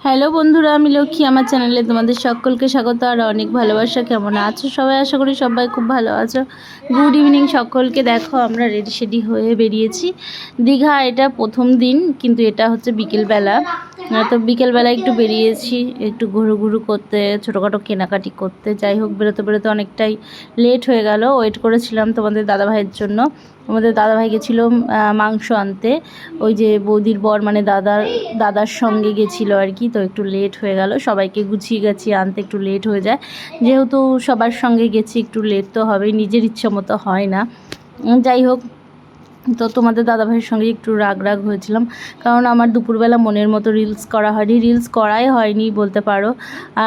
Hello বন্ধুরা, আমি লক্ষ্মী। আমার চ্যানেলে তোমাদের সকলকে স্বাগত আর অনেক ভালোবাসা। কেমন আছো সবাই? আশা করি সবাই খুব ভালো আছো। গুড ইভিনিং সকলকে। দেখো আমরা রেডি সেডি হয়ে বেরিয়েছি দীঘা। এটা প্রথম দিন, কিন্তু এটা হচ্ছে বিকেলবেলা। তো বিকেলবেলা একটু বেরিয়েছি একটু ঘুরু করতে, ছোটোখাটো কেনাকাটি করতে। যাই হোক, বেরোতে বেরোতে অনেকটাই লেট হয়ে গেল। ওয়েট করেছিলাম তোমাদের দাদাভাইয়ের জন্য। আমাদের দাদাভাই গেছিলো মাংস আনতে। ওই যে বৌদির বর মানে দাদার সঙ্গে গেছিলো আর কি। তো একটু লেট হয়ে গেল, সবাইকে গুছিয়ে গেছি আনতে একটু লেট হয়ে যায়। যেহেতু সবার সঙ্গে গেছি একটু লেট তো হবেই, নিজের ইচ্ছা মতো হয় না। যাই হোক, তো তোমাদের দাদাভাইয়ের সঙ্গে একটু রাগ হয়েছিলাম, কারণ আমার দুপুরবেলা মনের মতো রিলস করা হয়নি, রিলস করাই হয়নি বলতে পারো।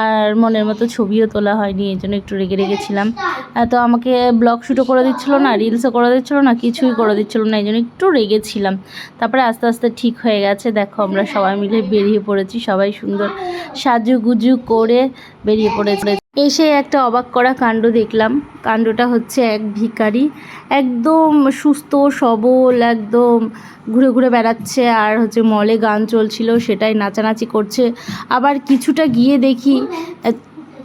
আর মনের মতো ছবিও তোলা হয়নি, এই জন্য একটু রেগেছিলাম। তো আমাকে ব্লগ শ্যুটও করে দিচ্ছিলো না, রিলসও করে দিচ্ছিলো না, কিছুই করে দিচ্ছিলো না, এই জন্য একটু রেগেছিলাম। তারপরে আস্তে আস্তে ঠিক হয়ে গেছে। দেখো আমরা সবাই মিলে বেরিয়ে পড়েছি, সবাই সুন্দর সাজুগুজু করে বেরিয়ে পড়েছে। এসে একটা অবাক করা কাণ্ড দেখলাম। কাণ্ডটা হচ্ছে এক ভিখারি একদম সুস্থ সবল, একদম ঘুরে ঘুরে বেড়াচ্ছে, আর হচ্ছে মলে গান চলছিল সেটাই নাচানাচি করছে। আবার কিছুটা গিয়ে দেখি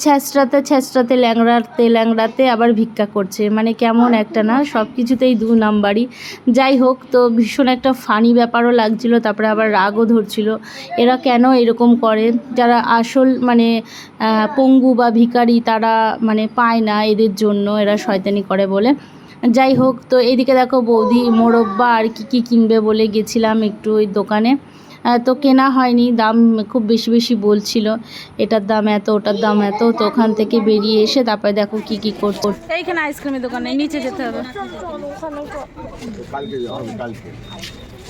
ছ্যাঁচড়াতে ল্যাংড়াতে আবার ভিক্ষা করছে। মানে কেমন একটা না, সব কিছুতেই 2 নাম্বারই। যাই হোক, তো ভীষণ একটা ফানি ব্যাপারও লাগছিল। তারপরে আবার রাগও ধরছিল, এরা কেন এরকম করে। যারা আসল মানে পঙ্গু বা ভিখারি, তারা মানে পায় না এদের জন্য, এরা শয়তানি করে বলে। যাই হোক, তো এইদিকে দেখো বৌদি মোরব্বা আর কি কিনবে বলে গেছিলাম একটু ওই দোকানে। তো কেনা হয়নি, দাম খুব বেশি বলছিল, এটার দাম এত ওটার দাম এত। তো ওখান থেকে বেরিয়ে এসে তারপরে দেখো কি করতে। এইখানে আইসক্রিমের দোকানে নিচে যেতে হবে,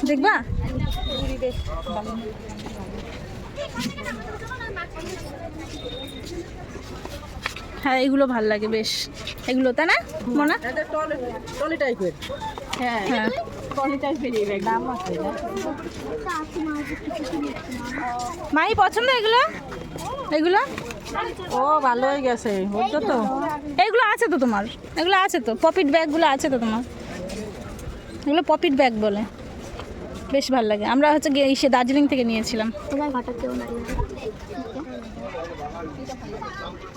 দেখবা। হ্যাঁ, এগুলো ভাল লাগে বেশ, এগুলো তাই না মনা? টলি টাইপের। হ্যাঁ হ্যাঁ, টলি টাইপের দাম আছে। মাই পছন্দ এগুলো, এগুলো ও ভালো হয়ে গেছে, বুঝছো তো। এগুলো আছে তো তোমার, এগুলো আছে তো, পপিট ব্যাগগুলো আছে তো তোমার, এগুলো পপিট ব্যাগ বলে, বেশ ভালো লাগে। আমরা হচ্ছে সে দার্জিলিং থেকে নিয়েছিলাম।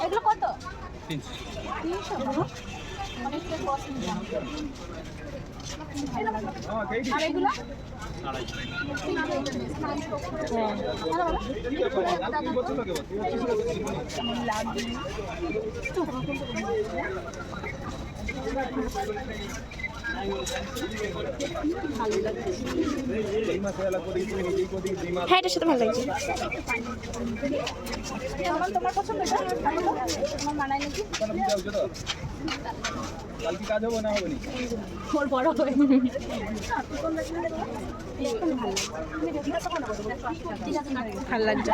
এগুলো কত? 300। আর এগুলো হ্যাঁ, এটার সাথে ভালো লাগছে। তোমার পছন্দ তোমার মানায় নাকি? কালকে কাজ হবে না, হবে না ওর বড় হবে। ভালো লাগছে।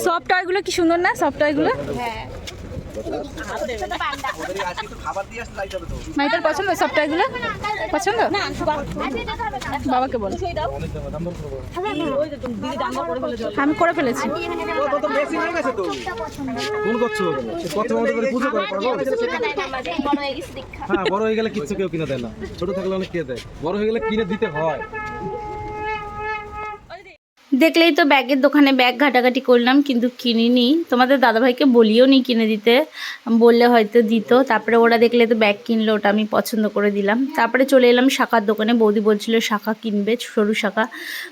সফট টয়গুলো কি সুন্দর না, সফট টয়গুলো। হ্যাঁ, মাইটার পছন্দ সফট টয়গুলো, পছন্দ। বাবাকে বল, আমি করে ফেলেছি। হ্যাঁ, বড় হয়ে গেলে কিচ্ছু কেউ কিনে দেয় না, ছোট থাকলে অনেক কিনে দেয়, বড় হয়ে গেলে কিনে দিতে হয়। দেখলেই তো ব্যাগের দোকানে ব্যাগ ঘাটাঘাটি করলাম, কিন্তু কিনিনি। তোমাদের দাদাভাইকে বলিও নি কিনে দিতে, বললে হয়তো দিত। তারপরে ওরা দেখলে তো ব্যাগ কিনলো, ওটা আমি পছন্দ করে দিলাম। তারপরে চলে এলাম শাখার দোকানে, বৌদি বলছিল শাখা কিনবে, সরু শাখা।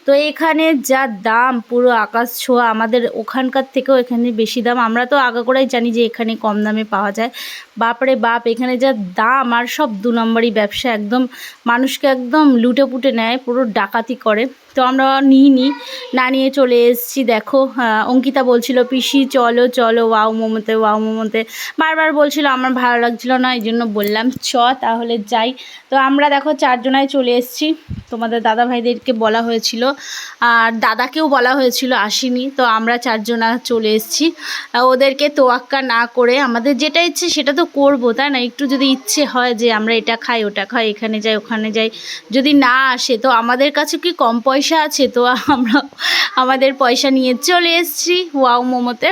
তো এখানে যা দাম পুরো আকাশ ছোঁয়া, আমাদের ওখানকার থেকেও এখানে বেশি দাম। আমরা তো আগাগোড়াই জানি যে এখানে কম দামে পাওয়া যায়, বাপরে বাপ এখানে যা দাম। আর সব 2 নম্বরই ব্যবসা, একদম মানুষকে একদম লুটে পুটে নেয়, পুরো ডাকাতি করে। তো আমরা নিইনি, না নিয়ে চলে এসেছি। দেখো অঙ্কিতা বলছিল পিসি চলো চলো ওয়াও মোমোতে বারবার বলছিল, আমার ভালো লাগছিল না, এই জন্য বললাম তাহলে যাই। তো আমরা দেখো 4 জনায় চলে এসেছি। তোমাদের দাদা ভাইদেরকে বলা হয়েছিল আর দাদাকেও বলা হয়েছিল, আসেনি। তো আমরা 4 জনা চলে এসেছি। ওদেরকে তোয়াক্কা না করে আমাদের যেটা ইচ্ছে সেটা তো করবো, তাই না? একটু যদি ইচ্ছে হয় যে আমরা এটা খাই ওটা খাই, এখানে যাই ওখানে যাই, যদি না আসে তো আমাদের কাছে কি কম পয়সা আছে? তো আমরা আমাদের পয়সা নিয়ে চলে এসেছি ওয়াও মোমোতে।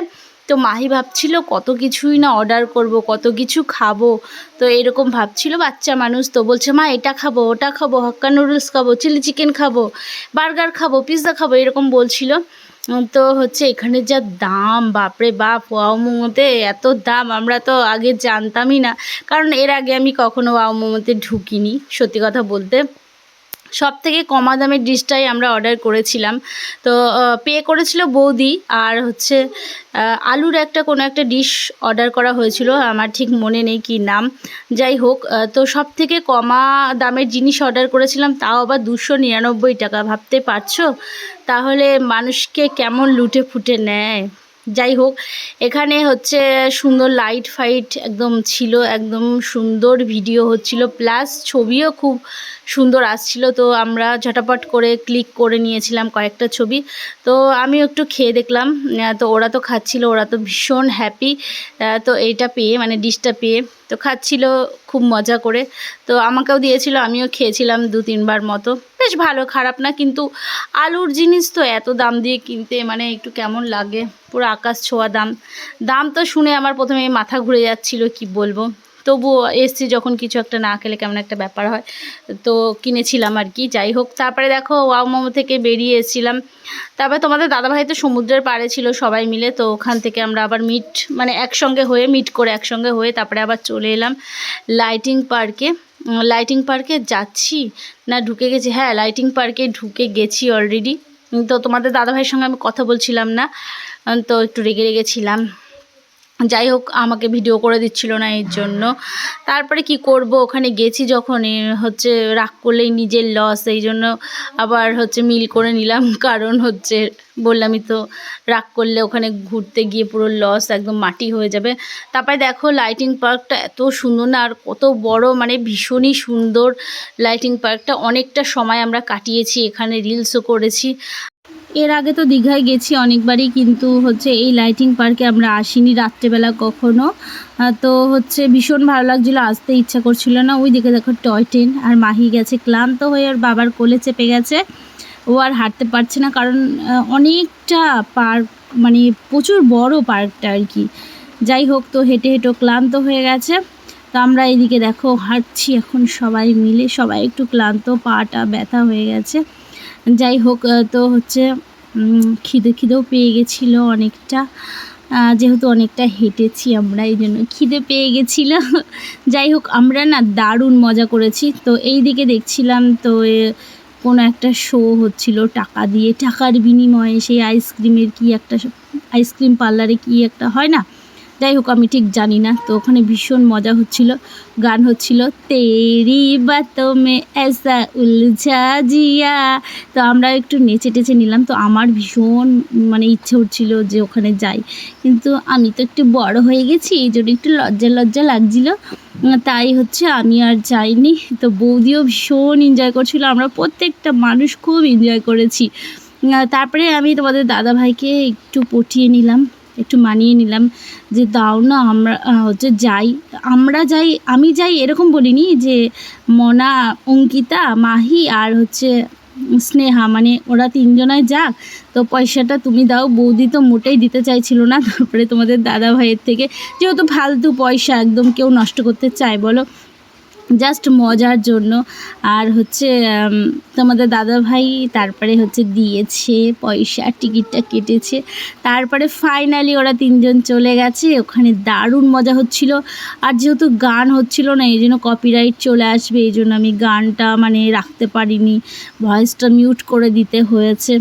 তো মাহি ভাবছিল কত কিছুই না অর্ডার করব, কত কিছু খাবো। তো এরকম ভাবছিল, বাচ্চা মানুষ তো বলছে মা এটা খাবো, ওটা খাবো, হাক্কা নুডলস খাবো, চিলি চিকেন খাবো, বার্গার খাবো, পিৎজা খাবো, এরকম বলছিল। তো হচ্ছে এখানে যা দাম, বাপরে বাপ, ওয়াও মোমোতে এত দাম আমরা তো আগে জানতামই না, কারণ এর আগে আমি কখনো ওয়াও মোমোতে ঢুকিনি সত্যি কথা বলতে। সব থেকে কমা দামের ডিশটাই আমরা অর্ডার করেছিলাম। তো পে করেছিল বৌদি, আর হচ্ছে আলুর কোনো একটা ডিশ অর্ডার করা হয়েছিল, আমার ঠিক মনে নেই কি নাম। যাই হোক, তো সব থেকে কমা দামের জিনিস অর্ডার করেছিলাম, তাও আবার 299 টাকা। ভাবতে পারছো তাহলে মানুষকে কেমন লুটে ফুটে নেয়। যাই হোক, এখানে হচ্ছে সুন্দর লাইট ফাইট একদম ছিল, একদম সুন্দর ভিডিও হচ্ছিল, প্লাস ছবিও খুব সুন্দর আসছিল। তো আমরা ঝটাপট করে ক্লিক করে নিয়েছিলাম কয়েকটা ছবি। তো আমিও একটু খেয়ে দেখলাম। তো ওরা তো খাচ্ছিল, ওরা তো ভীষণ হ্যাপি তো এইটা পেয়ে, মানে ডিশটা পেয়ে। তো খাচ্ছিল খুব মজা করে, তো আমাকেও দিয়েছিল, আমিও খেয়েছিলাম 2-3 বার মতো। বেশ ভালো, খারাপ না, কিন্তু আলুর জিনিস তো এত দাম দিয়ে কিনতে মানে একটু কেমন লাগে, পুরো আকাশ ছোঁয়া দাম। দাম তো শুনে আমার প্রথমে মাথা ঘুরে যাচ্ছিল, কি বলবো। তবুও এসছি যখন, কিছু একটা না খেলে কেমন একটা ব্যাপার হয়, তো কিনেছিলাম আর কি। যাই হোক, তারপরে দেখো ওয়াও মোমো থেকে বেরিয়ে এসেছিলাম। তারপরে তোমাদের দাদাভাই তো সমুদ্রের পাড়ে ছিল সবাই মিলে, তো ওখান থেকে আমরা আবার একসঙ্গে হয়ে মিট করে একসঙ্গে হয়ে তারপরে আবার চলে এলাম লাইটিং পার্কে। লাইটিং পার্কে যাচ্ছি না ঢুকে গেছি, হ্যাঁ লাইটিং পার্কে ঢুকে গেছি অলরেডি। তো তোমাদের দাদাভাইয়ের সঙ্গে আমি কথা বলছিলাম না, তো একটু রেগে রেগেছিলাম। যাই হোক, আমাকে ভিডিও করে দিচ্ছিল না এর জন্য। তারপরে কি করব, ওখানে গেছি যখন হচ্ছে রাগ করলেই নিজের লস, এই জন্য আবার হচ্ছে মিল করে নিলাম। কারণ হচ্ছে বললামই তো, রাগ করলে ওখানে ঘুরতে গিয়ে পুরো লস, একদম মাটি হয়ে যাবে। তারপরে দেখো লাইটিং পার্কটা এত সুন্দর না, আর কত বড়, মানে ভীষণই সুন্দর লাইটিং পার্কটা। অনেকটা সময় আমরা কাটিয়েছি এখানে, রিলসও করেছি। এর আগে তো দীঘায় গেছি অনেকবারই, কিন্তু হচ্ছে এই লাইটিং পার্কে আমরা আসিনি রাত্রেবেলা কখনো। তো হচ্ছে ভীষণ ভালো লাগছিলো, আসতে ইচ্ছা করছিল না। ওই দিকে দেখো টয় ট্রেন, আর মাহি গেছে ক্লান্ত হয়ে ওর বাবার কোলে চেপে গেছে। ও আর হাঁটতে পারছে না, কারণ অনেকটা পার্ক, মানে প্রচুর বড় পার্কটা আর কি। যাই হোক, তো হেঁটে হেঁটে ক্লান্ত হয়ে গেছে। তো আমরা এইদিকে দেখো হাঁটছি এখন সবাই মিলে, সবাই একটু ক্লান্ত, পাটা ব্যথা হয়ে গেছে। যাই হোক, তো হচ্ছে খিদেও পেয়ে গেছিলো অনেকটা, যেহেতু অনেকটা হেঁটেছি আমরা, এই জন্য খিদে পেয়ে গেছিলো। যাই হোক, আমরা না দারুণ মজা করেছি। তো এই দিকে দেখছিলাম, তো কোনো একটা শো হচ্ছিল টাকা দিয়ে, টাকার বিনিময়ে সেই আইসক্রিমের কি একটা, আইসক্রিম পার্লারে কি একটা হয় না, যাই হোক আমি ঠিক জানি না। তো ওখানে ভীষণ মজা হচ্ছিল, গান হচ্ছিল তেরি বাতোं में ऐसा उलझा जिया। তো আমরা একটু নেচে টেচে নিলাম। তো আমার ভীষণ মানে ইচ্ছে হচ্ছিল যে ওখানে যাই, কিন্তু আমি তো একটু বড় হয়ে গেছি, এই জন্য একটু লজ্জা লাগছিলো, তাই হচ্ছে আমি আর যাইনি। তো বৌদিও ভীষণ এনজয় করছিল, আমরা প্রত্যেকটা মানুষ খুব এনজয় করেছি। তারপরে আমি তোমাদের দাদাভাইকে একটু পটিয়ে নিলাম, একটু মানিয়ে নিলাম যে দাও না, আমরা হচ্ছে যাই, আমি যাই এরকম বলিনি, যে মনা, অঙ্কিতা, মাহি আর হচ্ছে স্নেহা, মানে ওরা 3 জনায় যাক, তো পয়সাটা তুমি দাও। বৌদি তো মোটেই দিতে চাইছিল না। তারপরে তোমাদের দাদা ভাইয়ের থেকে, যেহেতু ফালতু পয়সা একদম কেউ নষ্ট করতে চায় বলো, জাস্ট মজার জন্য। আর হচ্ছে তোমাদের দাদাভাই তারপরে হচ্ছে দিয়েছে পয়সা, টিকিটটা কেটেছে। তারপরে ফাইনালি ওরা 3 জন চলে গেছে, ওখানে দারুণ মজা হচ্ছিল। আর যেহেতু গান হচ্ছিল না, এই জন্য কপিরাইট চলে আসবে, এই জন্য আমি গানটা মানে রাখতে পারিনি, ভয়েসটা মিউট করে দিতে হয়েছে,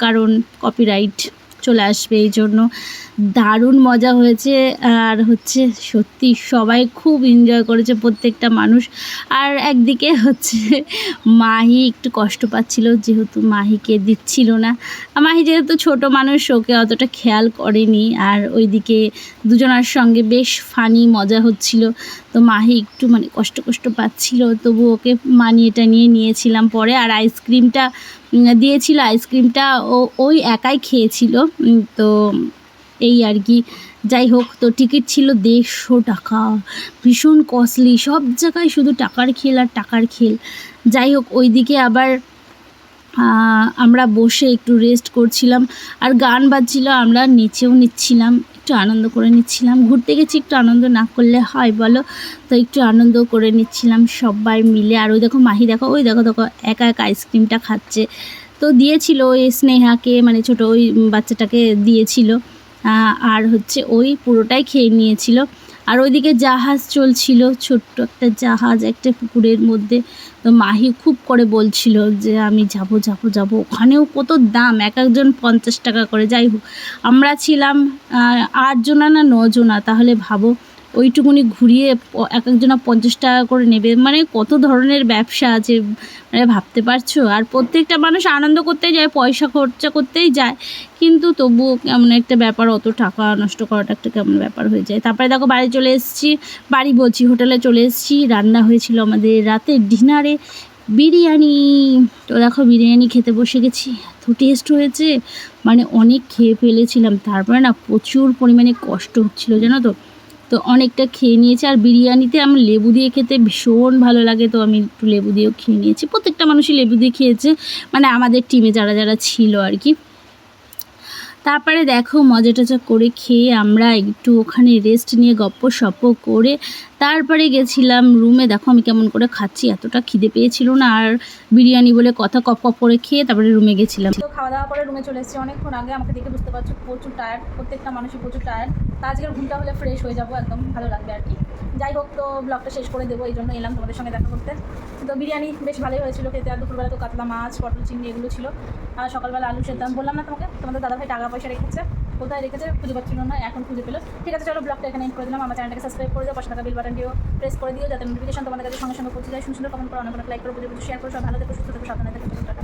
কারণ কপিরাইট চলে আসবে, এই জন্য। দারুণ মজা হয়েছে, আর হচ্ছে সত্যি সবাই খুব এনজয় করেছে, প্রত্যেকটা মানুষ। আর একদিকে হচ্ছে মাহি একটু কষ্ট পাচ্ছিল, যেহেতু মাহিকে দিচ্ছিল না। মাহি যেহেতু ছোট মানুষ, ওকে অতটা খেয়াল করেনি। আর ওইদিকে দুজনার সঙ্গে বেশ ফানি মজা হচ্ছিল, তো মাহি একটু মানে কষ্ট পাচ্ছিল, তবু ওকে মানিয়ে টানিয়ে নিয়েছিলাম পরে। আর আইসক্রিমটা দিয়েছিল, আইসক্রিমটা ওই একাই খেয়েছিল, তো এই আর কি। যাই হোক, তো টিকিট ছিল 150 টাকা, ভীষণ কস্টলি, সব জায়গায় শুধু টাকার খেল আর টাকার খেল। যাই হোক, ওইদিকে আবার আমরা বসে একটু রেস্ট করছিলাম, আর গান বাজছিল, আমরা নেচেও নিচ্ছিলাম, একটু আনন্দ করে নিচ্ছিলাম। ঘুরতে গেছি, একটু আনন্দ না করলে হয় বলো? তো একটু আনন্দ করে নিচ্ছিলাম সবাই মিলে। আর ওই দেখো মাহি, দেখো ওই দেখো দেখো একা একা আইসক্রিমটা খাচ্ছে। তো দিয়েছিল ওই স্নেহাকে, মানে ছোটো ওই বাচ্চাটাকে দিয়েছিল। আর হচ্ছে ওই পুরোটাই খেয়ে নিয়েছিল। আর ওইদিকে জাহাজ চলছিল, ছোট্ট একটা জাহাজ একটা পুকুরের মধ্যে। তো মাহি খুব করে বলছিল যে আমি যাব যাব যাব, ওখানেও কত দাম, এক একজন 50 টাকা করে। যাই হোক, আমরা ছিলাম 8 জনা না 9 জনা, তাহলে ভাবো ওইটুকুনি ঘুরিয়ে এক একজনা 50 টাকা করে নেবে, মানে কত ধরনের ব্যবসা আছে, মানে ভাবতে পারছো? আর প্রত্যেকটা মানুষ আনন্দ করতেই যায়, পয়সা খরচা করতেই যায়, কিন্তু তবুও কেমন একটা ব্যাপার, অত টাকা নষ্ট করাটা একটা কেমন ব্যাপার হয়ে যায়। তারপরে দেখো বাড়ি চলে এসেছি, বাড়ি বলছি হোটেলে চলে এসেছি। রান্না হয়েছিল আমাদের রাতের ডিনারে বিরিয়ানি। তো দেখো বিরিয়ানি খেতে বসে গেছি, এত টেস্ট হয়েছে, মানে অনেক খেয়ে ফেলেছিলাম। তারপরে না প্রচুর পরিমাণে কষ্ট হচ্ছিলো জানো তো। তো অনেকটা খেয়ে নিয়েছি। আর বিরিয়ানিতে আমি লেবু দিয়ে খেতে ভীষণ ভালো লাগে, তো আমি একটু লেবু দিয়েও খেয়ে নিয়েছি। প্রত্যেকটা মানুষই লেবু দিয়ে খেয়েছে, মানে আমাদের টিমে যারা যারা ছিল আর কি। তারপরে দেখো মজা টজা করে খেয়ে আমরা একটু ওখানে রেস্ট নিয়ে গপ্প সপ্প করে তারপরে গেছিলাম রুমে। দেখো আমি কেমন করে খাচ্ছি, এতটা খিদে পেয়েছিল না, আর বিরিয়ানি বলে কথা কপ কপ করে খেয়ে তারপরে রুমে গেছিলাম। তো খাওয়া দাওয়া করে রুমে চলে এসেছি অনেকক্ষণ আগে। আমাকে দেখে বুঝতে পারছো প্রচুর টায়ার্ড, প্রত্যেকটা মানুষই প্রচুর টায়ার্ড। তা আজকের ঘুমটা হলে ফ্রেশ হয়ে যাবো, একদম ভালো লাগবে আর কি। যাই হোক, তো ব্লগটা শেষ করে দেবো, এই জন্য এলাম তোমাদের সঙ্গে দেখা করতে। তো বিরিয়ানি বেশ ভালোই হয়েছিল খেতে। আর দুপুরবেলা তো কাতলা মাছ, পটল চিংড়ি এগুলো ছিল। আর সকালবেলা আলু সেদ্ধ, বললাম না তোমাদের দাদাভাই টাকা পয়সা রেখেছে, কোথায় রেখেছে খুঁজে পাচ্ছিল না, এখন খুঁজে পেলো। ঠিক আছে, চলো ব্লগটা এখানে এন্ড করে দিলাম। আমার চ্যানেলটাকে সাবস্ক্রাইব করে দিও, পাশে থাকা বেল বাটনটিও প্রেস করে দিও, যাতে নোটিফিকেশন তোমাদের কাছে সঙ্গে সঙ্গে পৌঁছে যায়। সুন্দর কমেন্ট করো, অনেক লাইক করো, শেয়ার করো। সব ভালো থেকো, সুস্থ থেকো, সাবধানে থেকো, টাটা।